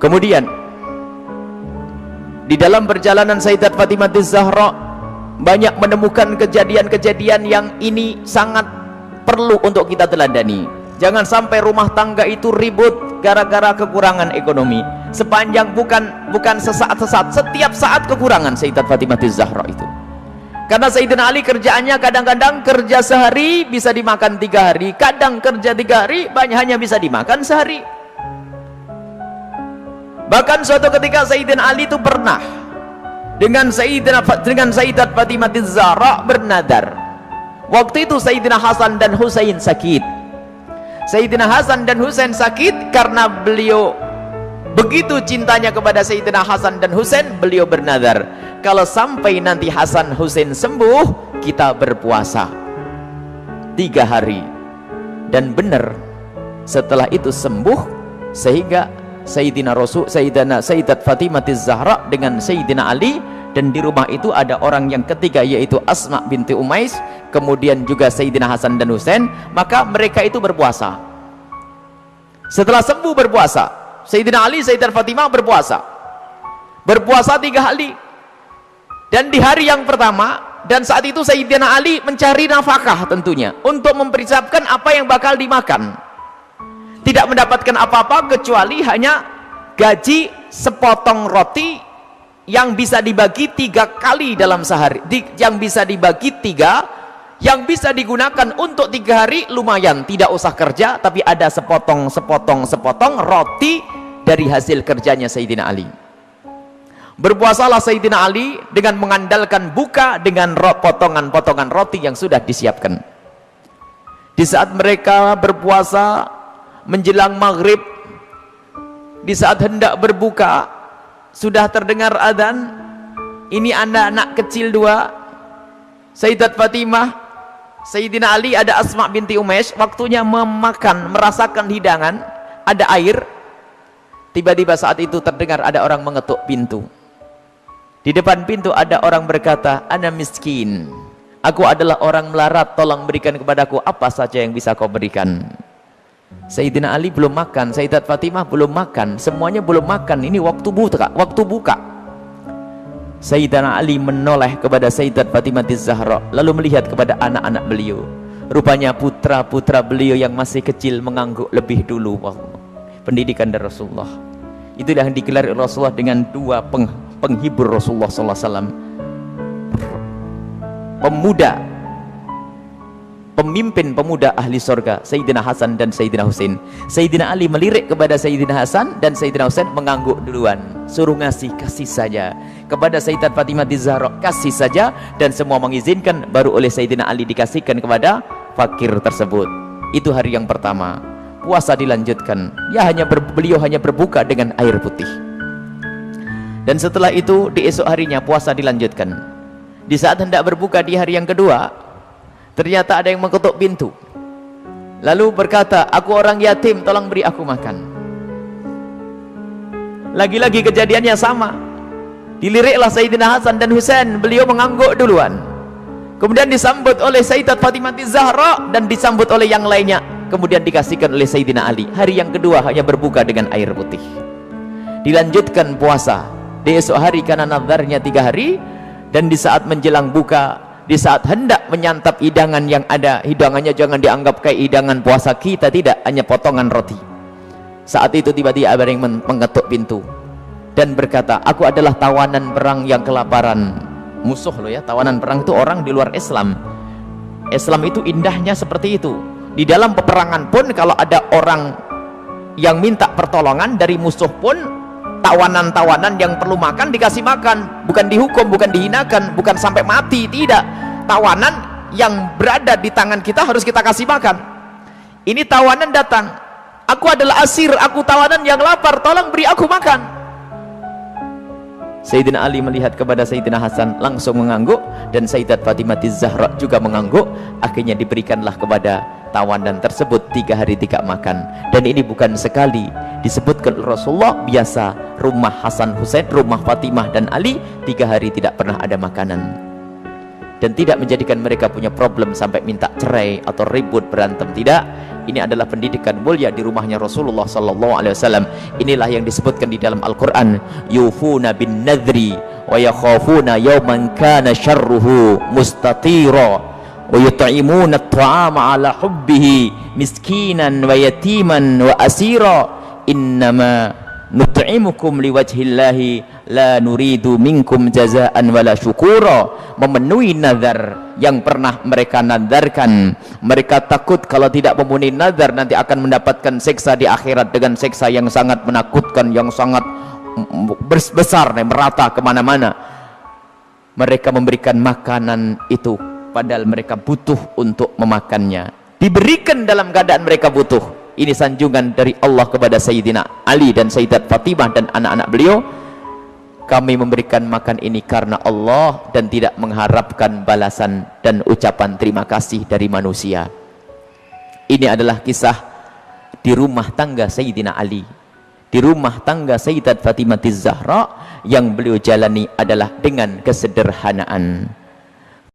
Kemudian di dalam perjalanan Sayyidat Fatimah Az-Zahra banyak menemukan kejadian-kejadian yang ini sangat perlu untuk kita teladani. Jangan sampai rumah tangga itu ribut gara-gara kekurangan ekonomi. Sepanjang bukan sesaat-sesaat, setiap saat kekurangan Sayyidat Fatimah Az-Zahra itu. Karena Sayyidina Ali kerjaannya kadang-kadang kerja sehari bisa dimakan 3 hari, kadang kerja 3 hari hanya bisa dimakan sehari. Bahkan suatu ketika Sayyidina Ali itu pernah dengan Sayyidat Fatimah Az-Zahra bernadar. Waktu itu Sayyidina Hasan dan Husain sakit. Sayyidina Hasan dan Husain sakit karena beliau begitu cintanya kepada Sayyidina Hasan dan Husain, beliau bernadar, kalau sampai nanti Hasan Husain sembuh, kita berpuasa 3 hari. Dan benar, setelah itu sembuh, sehingga Sayyidat Fatimah Az-Zahra dengan Sayyidina Ali, dan di rumah itu ada orang yang ketiga, yaitu Asma binti Umais, kemudian juga Sayyidina Hasan dan Husain. Maka mereka itu berpuasa. Setelah sembuh berpuasa, Sayyidina Ali, Sayyidat Fatimah berpuasa 3 hari. Dan di hari yang pertama, dan saat itu Sayyidina Ali mencari nafkah tentunya untuk mempersiapkan apa yang bakal dimakan. Tidak mendapatkan apa-apa kecuali hanya gaji sepotong roti yang bisa dibagi 3 kali dalam sehari, yang bisa dibagi 3, yang bisa digunakan untuk 3 hari. Lumayan, tidak usah kerja, tapi ada sepotong roti dari hasil kerjanya Sayyidina Ali. Berpuasalah Sayyidina Ali dengan mengandalkan buka dengan potongan-potongan roti yang sudah disiapkan. Di saat mereka berpuasa menjelang maghrib, di saat hendak berbuka, sudah terdengar adzan. Ini anak-anak kecil 2, Sayyidat Fatimah, Sayyidina Ali, ada Asma binti Umais. Waktunya merasakan hidangan, ada air. Tiba-tiba saat itu terdengar ada orang mengetuk pintu. Di depan pintu ada orang berkata, "Ana miskin, aku adalah orang melarat, tolong berikan kepadaku apa saja yang bisa kau berikan." Sayyidina Ali belum makan, Sayyidat Fatimah belum makan, semuanya belum makan. Ini waktu buka. Sayyidina Ali menoleh kepada Sayyidat Fatimah Az-Zahra, lalu melihat kepada anak-anak beliau. Rupanya putra-putra beliau yang masih kecil mengangguk lebih dulu pendidikan dari Rasulullah. Itulah yang digelar Rasulullah dengan 2 penghibur Rasulullah SAW, pemimpin pemuda ahli surga, Sayyidina Hasan dan Sayyidina Husain. Sayyidina Ali melirik kepada Sayyidina Hasan dan Sayyidina Husain mengangguk duluan, suruh kasih saja kepada Sayyidat Fatimah Az-Zahra, kasih saja, dan semua mengizinkan. Baru oleh Sayyidina Ali dikasihkan kepada fakir tersebut. Itu hari yang pertama. Puasa dilanjutkan, beliau hanya berbuka dengan air putih. Dan setelah itu di esok harinya puasa dilanjutkan. Di saat hendak berbuka di hari yang kedua, ternyata ada yang mengetuk pintu, lalu berkata, "Aku orang yatim, tolong beri aku makan." Lagi-lagi kejadiannya sama. Diliriklah Sayyidina Hasan dan Husain, beliau mengangguk duluan. Kemudian disambut oleh Sayyidat Fatimah Az-Zahra dan disambut oleh yang lainnya. Kemudian dikasihkan oleh Sayyidina Ali. Hari yang kedua hanya berbuka dengan air putih. Dilanjutkan puasa di esok hari karena nazarnya 3 hari. Dan di saat menjelang buka, di saat hendak menyantap hidangan yang ada, hidangannya jangan dianggap kayak hidangan puasa kita, tidak, hanya potongan roti. Saat itu tiba-tiba ada yang mengetuk pintu dan berkata, "Aku adalah tawanan perang yang kelaparan." Musuh loh ya, tawanan perang itu orang di luar Islam. Islam itu indahnya seperti itu. Di dalam peperangan pun kalau ada orang yang minta pertolongan dari musuh pun, tawanan-tawanan yang perlu makan dikasih makan, bukan dihukum, bukan dihinakan, bukan sampai mati, tidak. Tawanan yang berada di tangan kita harus kita kasih makan. Ini tawanan datang, "Aku adalah asir, aku tawanan yang lapar, tolong beri aku makan." Sayyidina Ali melihat kepada Sayyidina Hasan langsung mengangguk, dan Sayyidat Fatimah Az-Zahra juga mengangguk. Akhirnya diberikanlah kepada tawanan tersebut 3 hari tidak makan. Dan ini bukan sekali disebutkan Rasulullah, biasa rumah Hasan Husain, rumah Fatimah dan Ali 3 hari tidak pernah ada makanan. Dan tidak menjadikan mereka punya problem sampai minta cerai atau ribut berantem, tidak. Ini adalah pendidikan mulia di rumahnya Rasulullah sallallahu alaihi wasallam. Inilah yang disebutkan di dalam Al-Qur'an, yufuna bin nadri wa yakhafuna yawman kana syarruhu mustatira wa yut'imuna at-ta'ama ala hubbihi miskinan wa yatiman wa asira innama nut'imukum liwajhillahi la nuridu minkum jazaan wala syukura. Memenuhi nazar yang pernah mereka nadarkan. Mereka takut kalau tidak memenuhi nazar nanti akan mendapatkan siksa di akhirat dengan siksa yang sangat menakutkan, yang sangat besar, merata kemana-mana. Mereka memberikan makanan itu padahal mereka butuh untuk memakannya, diberikan dalam keadaan mereka butuh. Ini sanjungan dari Allah kepada Sayyidina Ali dan Sayyidat Fatimah dan anak-anak beliau. Kami memberikan makan ini karena Allah dan tidak mengharapkan balasan dan ucapan terima kasih dari manusia. Ini adalah kisah di rumah tangga Sayyidina Ali, di rumah tangga Sayyidat Fatimah Zahra yang beliau jalani adalah dengan kesederhanaan.